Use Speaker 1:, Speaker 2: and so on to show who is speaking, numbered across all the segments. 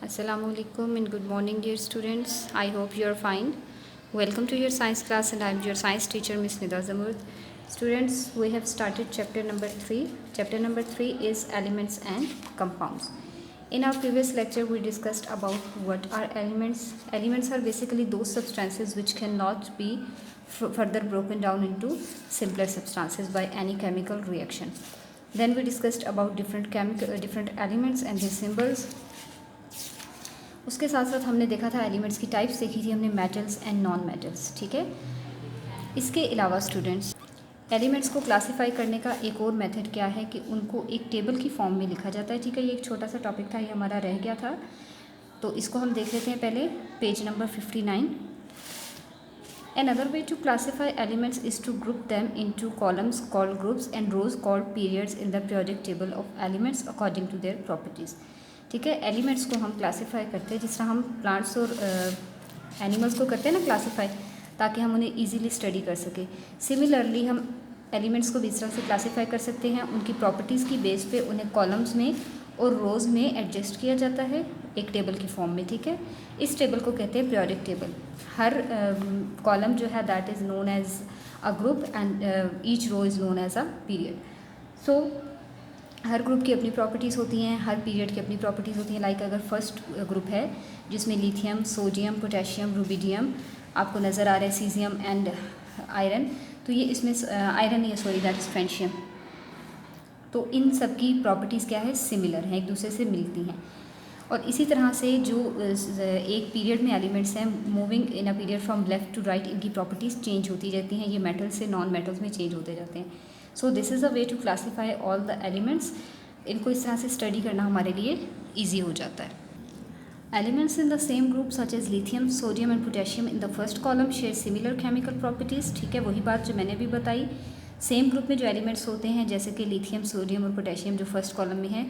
Speaker 1: Assalamualaikum and good morning dear students. I hope you are fine. Welcome to your science class and I am your science teacher Miss Nida Zamurd. Students, we have started chapter number 3. Chapter number 3 is elements and compounds. In our previous lecture we discussed about what are elements. Elements are basically those substances which cannot be further broken down into simpler substances by any chemical reaction. Then we discussed about different elements and their symbols. उसके साथ साथ हमने देखा था elements की types देखी थी हमने, मेटल्स एंड नॉन मेटल्स. ठीक है, इसके अलावा स्टूडेंट्स एलिमेंट्स को क्लासिफाई करने का एक और मेथड क्या है कि उनको एक टेबल की फॉर्म में लिखा जाता है. ठीक है, ये एक छोटा सा टॉपिक था, ये हमारा रह गया था, तो इसको हम देख लेते हैं पहले. Page number 59. Another way to classify elements is to group them into columns called groups and rows called periods in the periodic table of elements according to their properties. ठीक है, एलिमेंट्स को हम क्लासीफाई करते हैं जिस तरह हम plants और एनिमल्स को करते हैं ना क्लासीफाई, ताकि हम उन्हें इजीली स्टडी कर सकें. सिमिलरली हम एलिमेंट्स को भी इस तरह से क्लासीफाई कर सकते हैं, उनकी प्रॉपर्टीज़ की बेस पे उन्हें कॉलम्स में और रोज़ में एडजस्ट किया जाता है एक टेबल की फॉर्म में. ठीक है, इस टेबल को कहते हैं पीरियोडिक टेबल. हर कॉलम जो है that is known as a group and each row is known as a period. So हर ग्रुप की अपनी प्रॉपर्टीज़ होती हैं, हर पीरियड की अपनी प्रॉपर्टीज़ होती हैं. लाइक अगर फर्स्ट ग्रुप है जिसमें लिथियम, सोडियम, पोटेशियम, रुबिडियम आपको नज़र आ रहा है, सीजियम एंड आयरन, तो ये इसमें आयरन नहीं है, सॉरी, दैट इज़ फ्रेंशियम. तो इन सब की प्रॉपर्टीज़ क्या है, सिमिलर हैं, एक दूसरे से मिलती हैं. और इसी तरह से जो एक पीरियड में एलिमेंट्स हैं, moving in a period from left to right, इनकी प्रॉपर्टीज़ चेंज होती रहती हैं. ये मेटल से नॉन मेटल्स में चेंज होते जाते हैं. So this is a way to classify all the elements. इनको इस तरह से स्टडी करना हमारे लिए ईजी हो जाता है. Elements in the same group such as lithium, sodium and potassium in the first column share similar chemical properties. ठीक है, वही बात जो मैंने भी बताई. सेम ग्रुप में जो एलिमेंट्स होते हैं जैसे कि लिथियम, सोडियम और पोटेशियम जो फर्स्ट कॉलम में है,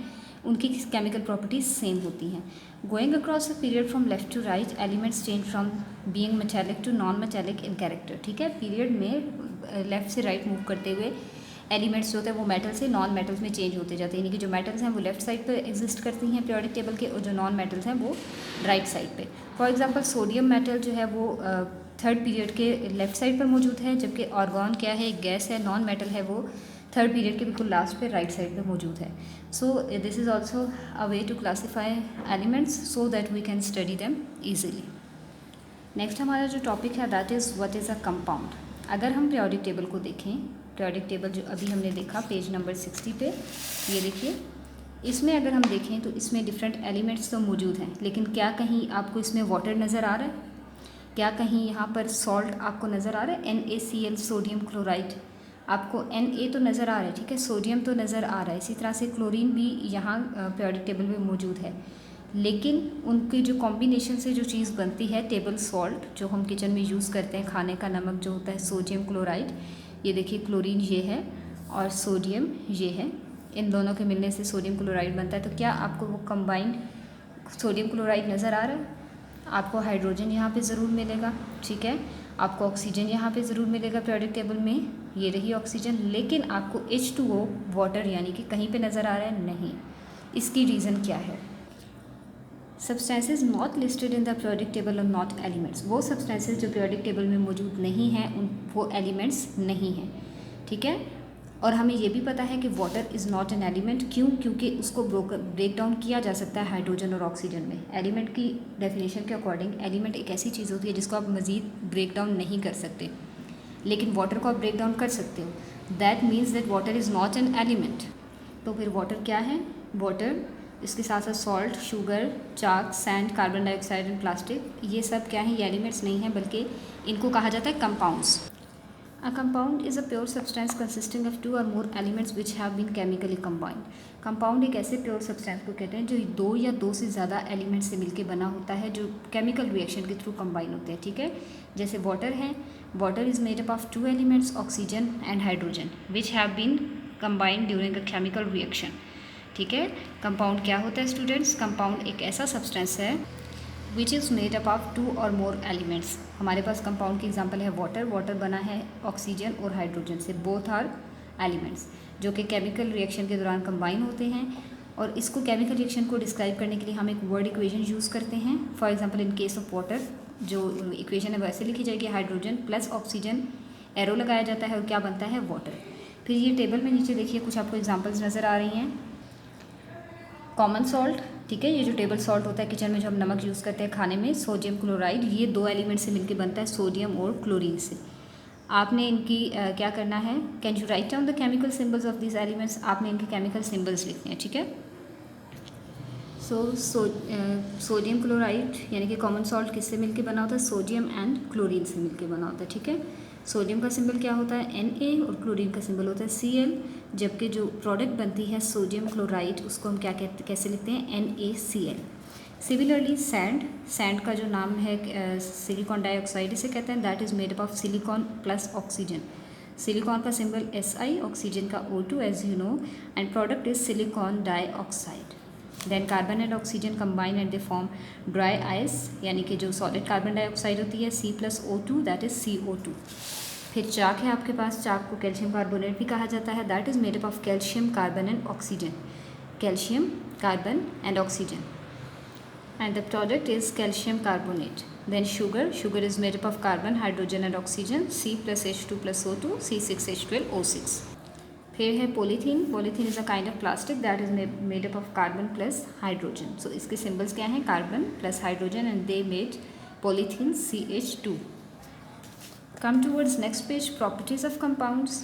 Speaker 1: उनकी केमिकल प्रॉपर्टीज़ सेम होती हैं. Going across a period from left to right, elements change from being metallic to non metallic in character. ठीक है, पीरियड में लेफ़्ट से राइट मूव करते हुए एलिमेंट्स जो होते हैं वो मेटल से नॉन मेटल्स में चेंज होते जाते हैं. यानी कि जो मेटल्स हैं वो लेफ्ट साइड पे एग्जिस्ट करती हैं पीरियोडिक टेबल के, और जो नॉन मेटल्स हैं वो राइट साइड पे. फॉर एग्जांपल सोडियम मेटल जो है वो थर्ड पीरियड के लेफ्ट साइड पर मौजूद है, जबकि आर्गॉन क्या है, एक गैस है, नॉन मेटल है, वो थर्ड पीरियड के बिल्कुल लास्ट पे राइट साइड पे मौजूद है. So this is also a way to classify elements so that we can study them easily. Next हमारा जो टॉपिक है that is what is a compound. अगर हम पीरियोडिक टेबल को देखें, पीरियोडिक टेबल जो अभी हमने देखा पेज नंबर 60 पे, ये देखिए, इसमें अगर हम देखें तो इसमें डिफरेंट एलिमेंट्स तो मौजूद हैं, लेकिन क्या कहीं आपको इसमें वाटर नज़र आ रहा है? क्या कहीं यहाँ पर सॉल्ट आपको नज़र आ रहा है? NaCl, सोडियम क्लोराइड, आपको Na तो नज़र आ रहा है. ठीक है, सोडियम तो नज़र आ रहा है. इसी तरह से क्लोरीन भी यहाँ पीरियोडिक टेबल में मौजूद है, लेकिन उनकी जो कॉम्बिनेशन से जो चीज़ बनती है, टेबल सॉल्ट जो हम किचन में यूज़ करते हैं, खाने का नमक जो होता है, सोडियम क्लोराइड, ये देखिए क्लोरीन ये है और सोडियम ये है, इन दोनों के मिलने से सोडियम क्लोराइड बनता है. तो क्या आपको वो कंबाइंड सोडियम क्लोराइड नज़र आ रहा है? आपको हाइड्रोजन यहाँ पे ज़रूर मिलेगा. ठीक है, आपको ऑक्सीजन यहाँ पे ज़रूर मिलेगा पीरियोडिक टेबल में, ये रही ऑक्सीजन, लेकिन आपको H2O वाटर यानी कि कहीं पे नज़र आ रहा है? नहीं. इसकी रीज़न क्या है? Substances not listed in the periodic table और नॉट एलिमेंट्स. वो सब्सटेंसेज जो पीरियोडिक टेबल में मौजूद नहीं हैं उन वो एलिमेंट्स नहीं हैं. ठीक है, और हमें ये भी पता है कि water is not an element. क्यों? क्योंकि उसको ब्रेक डाउन किया जा सकता है हाइड्रोजन और ऑक्सीजन में. एलिमेंट की डेफिनेशन के अकॉर्डिंग एलिमेंट एक ऐसी चीज़ होती है जिसको आप मज़ीद ब्रेक डाउन नहीं कर सकते, लेकिन वाटर को आप ब्रेक डाउन कर सकते हो. That means that water is not an element. तो फिर वाटर क्या है? वाटर, इसके साथ साथ salt, sugar, chalk, sand, carbon dioxide and plastic, ये सब क्या है? ये एलिमेंट्स नहीं हैं, बल्कि इनको कहा जाता है compounds. A compound is a pure substance consisting of two or more elements which have been chemically combined. Compound एक ऐसे प्योर सब्सटेंस को कहते हैं जो दो या दो से ज़्यादा एलिमेंट से मिलकर बना होता है, जो केमिकल रिएक्शन के थ्रू कंबाइन होते हैं. ठीक है, जैसे वाटर है, water is made up of two elements, oxygen and hydrogen, which have been combined during a chemical reaction. ठीक है, कंपाउंड क्या होता है स्टूडेंट्स? कंपाउंड एक ऐसा सब्सटेंस है which is made up of two और मोर एलिमेंट्स. हमारे पास कंपाउंड की एग्जांपल है वाटर. वाटर बना है ऑक्सीजन और हाइड्रोजन से, बोथ आर एलिमेंट्स, जो कि केमिकल रिएक्शन के दौरान कंबाइन होते हैं और इसको केमिकल रिएक्शन को डिस्क्राइब करने के लिए हम एक वर्ड इक्वेशन यूज़ करते हैं। For example in case of water जो इक्वेशन है वैसे लिखी जाएगी, हाइड्रोजन प्लस ऑक्सीजन, एरो लगाया जाता है और क्या बनता है, वाटर। फिर ये टेबल में नीचे देखिए कुछ आपको एग्जांपल्स नज़र आ रही हैं। कॉमन सॉल्ट, ठीक है, ये जो टेबल सॉल्ट होता है किचन में जो हम नमक यूज़ करते हैं खाने में, सोडियम क्लोराइड, ये 2 एलिमेंट से मिलकर बनता है, सोडियम और क्लोरीन से। आपने इनकी क्या करना है, can you write down the chemical symbols of this elements, आपने इनके केमिकल सिंबल्स लिखने हैं, ठीक है। सोडियम क्लोराइड यानी कि कॉमन सॉल्ट किससे मिलके बना होता है, सोडियम एंड क्लोरीन से मिलके बना होता है, ठीक है। सोडियम का सिंबल क्या होता है, Na, और क्लोरीन का सिंबल होता है Cl, जबकि जो प्रोडक्ट बनती है सोडियम क्लोराइड उसको हम क्या कहते कैसे लिखते हैं, NaCl। सिमिलरली सैंड का जो नाम है सिलिकॉन डाइऑक्साइड इसे कहते हैं, that is made up of silicon plus oxygen. Silicon का सिंबल Si, ऑक्सीजन का O2 as you know, and product is silicon dioxide. Then carbon and oxygen combine and they form dry ice, यानी कि जो solid carbon dioxide होती है C+O2 that is CO2। फिर चाक है आपके पास, चाक को कैल्शियम कार्बोनेट भी कहा जाता है, that is made up of calcium carbon and oxygen, calcium carbon and oxygen, and the product is calcium carbonate. Then sugar is made up of carbon, hydrogen and oxygen, C plus H2 plus O2, C6H12O6. फिर है polythene is a kind of plastic that is made up of carbon plus hydrogen. So इसके symbols क्या हैं, carbon plus hydrogen, and they made polythene CH2. Come towards next page, properties of compounds.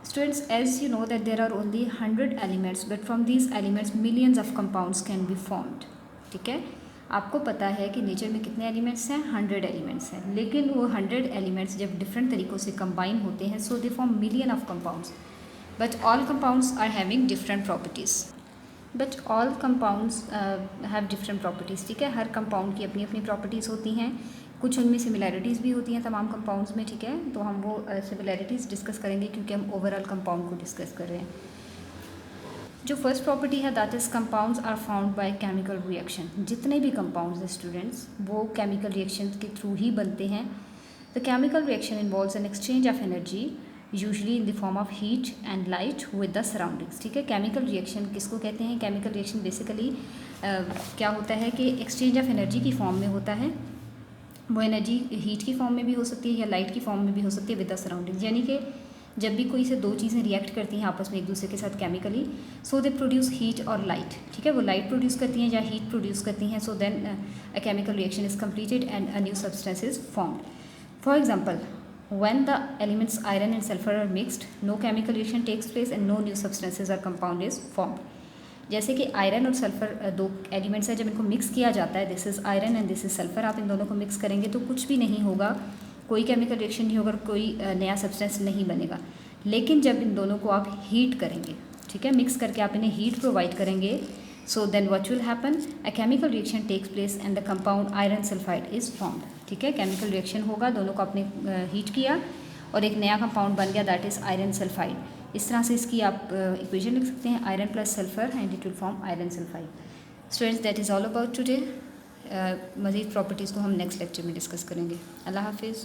Speaker 1: Students, as you know that there are only 100 elements, but from these elements millions of compounds can be formed. ठीक है, आपको पता है कि nature में कितने elements हैं, 100 elements हैं, लेकिन वो 100 एलिमेंट्स जब डिफरेंट तरीक़ों से कंबाइन होते हैं so they form million of compounds, but all compounds are having different properties, have different properties, ठीक है। हर कंपाउंड की अपनी अपनी प्रॉपर्टीज़ होती हैं, कुछ उनमें सिमिलैरिटीज़ भी होती हैं तमाम कंपाउंड्स में, ठीक है। तो हम वो सिमिलैरिटीज़ डिस्कस करेंगे क्योंकि हम ओवरऑल कंपाउंड को डिस्कस कर रहे हैं। जो फर्स्ट प्रॉपर्टी है that is compounds are found by chemical reaction. जितने भी कंपाउंड्स हैं स्टूडेंट्स वो केमिकल रिएक्शन के थ्रू ही बनते हैं। The chemical reaction involves an exchange of energy usually in the form of heat and light with the surroundings, ठीक है। केमिकल रिएक्शन किसको कहते हैं, केमिकल रिएक्शन बेसिकली क्या होता है कि एक्सचेंज ऑफ एनर्जी की फॉर्म में होता है। वो एनर्जी हीट की फॉर्म में भी हो सकती है या लाइट की फॉर्म में भी हो सकती है विद द सराउंडिंग्स, यानी कि जब भी कोई से दो चीज़ें रिएक्ट करती हैं आपस में एक दूसरे के साथ chemically, so they produce heat और लाइट, ठीक है। वो लाइट प्रोड्यूस करती हैं या हीट प्रोड्यूस करती हैं, so then a chemical reaction is completed and a new substance is formed. For example, when the elements iron and sulfur are mixed, no chemical reaction takes place and no new substances or compound is formed. जैसे कि iron और sulphur दो elements हैं, जब इनको mix किया जाता है, this is iron and this is sulphur, आप इन दोनों को मिक्स करेंगे तो कुछ भी नहीं होगा, कोई केमिकल रिएक्शन नहीं होगा, कोई नया सब्सटेंस नहीं बनेगा। लेकिन जब इन दोनों को आप हीट करेंगे, ठीक है, मिक्स करके आप इन्हें हीट प्रोवाइड करेंगे, so then what will happen, a chemical reaction takes place and the compound iron sulphide is formed, ठीक है। केमिकल रिएक्शन होगा, दोनों को आपने हीट किया और एक नया कंपाउंड बन गया दैट इज़ आयरन सल्फाइड। इस तरह से इसकी आप इक्वेशन लिख सकते हैं, iron plus sulphur and it will form iron sulphide. Students, that is all about today. मज़ीद प्रॉपर्टीज़ को हम नेक्स्ट लेक्चर में डिस्कस करेंगे। अल्लाह हाफिज़।